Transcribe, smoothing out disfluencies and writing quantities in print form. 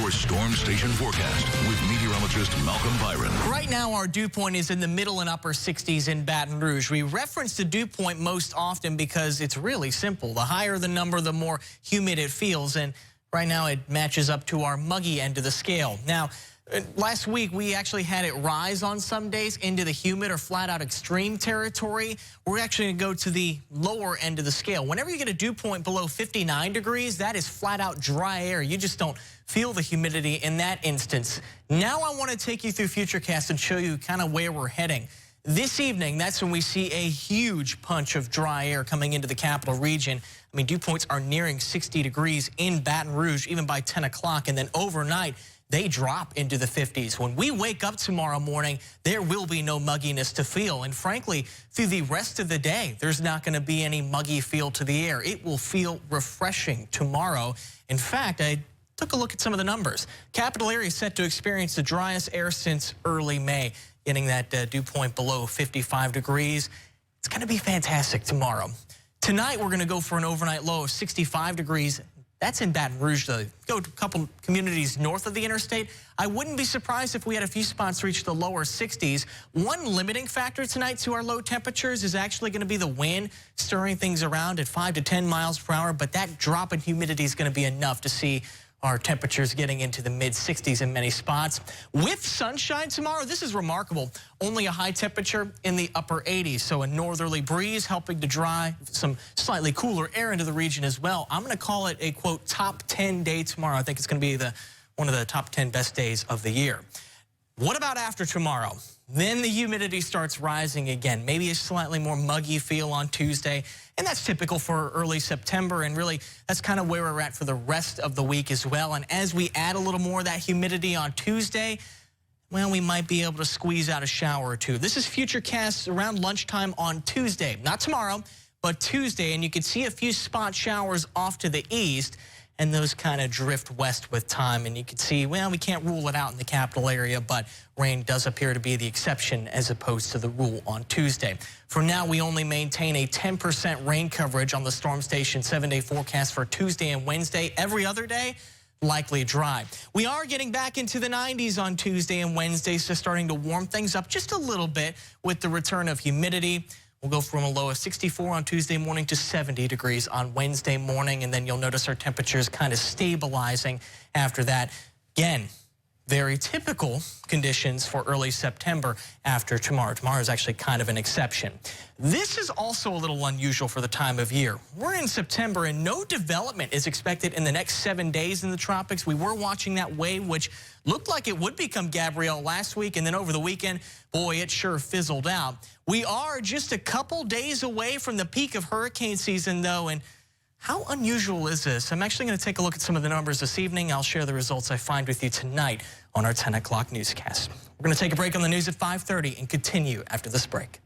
your storm station forecast with meteorologist Malcolm Byron. Right now, our dew point is in the middle and upper 60s in Baton Rouge. We reference the dew point most often because it's really simple. The higher the number, the more humid it feels. And right now, it matches up to our muggy end of the scale. Now, last week, we actually had it rise on some days into the humid or flat out extreme territory. We're actually going to go to the lower end of the scale. Whenever you get a dew point below 59 degrees, that is flat out dry air. You just don't feel the humidity in that instance. Now I want to take you through Futurecast and show you kind of where we're heading. This evening, that's when we see a huge punch of dry air coming into the capital region. I mean, dew points are nearing 60 degrees in Baton Rouge, even by 10 o'clock. And then overnight, they drop into the 50s. When we wake up tomorrow morning, there will be no mugginess to feel. And frankly, through the rest of the day, there's not going to be any muggy feel to the air. It will feel refreshing tomorrow. In fact, I took a look at some of the numbers. Capital area is set to experience the driest air since early May, getting that dew point below 55 degrees. It's going to be fantastic tomorrow. Tonight, we're going to go for an overnight low of 65 degrees. That's in Baton Rouge, though. Go to a couple communities north of the interstate. I wouldn't be surprised if we had a few spots reach the lower 60s. One limiting factor tonight to our low temperatures is actually going to be the wind, stirring things around at 5 to 10 miles per hour. But that drop in humidity is going to be enough to see our temperatures getting into the mid-60s in many spots. With sunshine tomorrow, this is remarkable. Only a high temperature in the upper 80s, so a northerly breeze helping to dry some slightly cooler air into the region as well. I'm going to call it a, quote, top 10 day tomorrow. I think it's going to be one of the top 10 best days of the year. What about after tomorrow? Then the humidity starts rising again, maybe a slightly more muggy feel on Tuesday, and that's typical for early September, and really that's kind of where we're at for the rest of the week as well. And as we add a little more of that humidity on Tuesday, well, we might be able to squeeze out a shower or two. This is Futurecast around lunchtime on Tuesday, not tomorrow, but Tuesday, and you can see a few spot showers off to the east, and those kind of drift west with time. And you can see, well, we can't rule it out in the capital area, but rain does appear to be the exception as opposed to the rule on Tuesday. For now, we only maintain a 10% rain coverage on the Storm Station 7-day forecast for Tuesday and Wednesday. Every other day, likely dry. We are getting back into the 90s on Tuesday and Wednesday, so starting to warm things up just a little bit with the return of humidity. We'll go from a low of 64 on Tuesday morning to 70 degrees on Wednesday morning, and then you'll notice our temperatures kind of stabilizing after that. Again, very typical conditions for early September after tomorrow. Tomorrow is actually kind of an exception. This is also a little unusual for the time of year. We're in September and no development is expected in the next 7 days in the tropics. We were watching that wave, which looked like it would become Gabrielle last week, and then over the weekend, boy, it sure fizzled out. We are just a couple days away from the peak of hurricane season, though, and how unusual is this? I'm actually going to take a look at some of the numbers this evening. I'll share the results I find with you tonight on our 10 o'clock newscast. We're going to take a break on the news at 5:30 and continue after this break.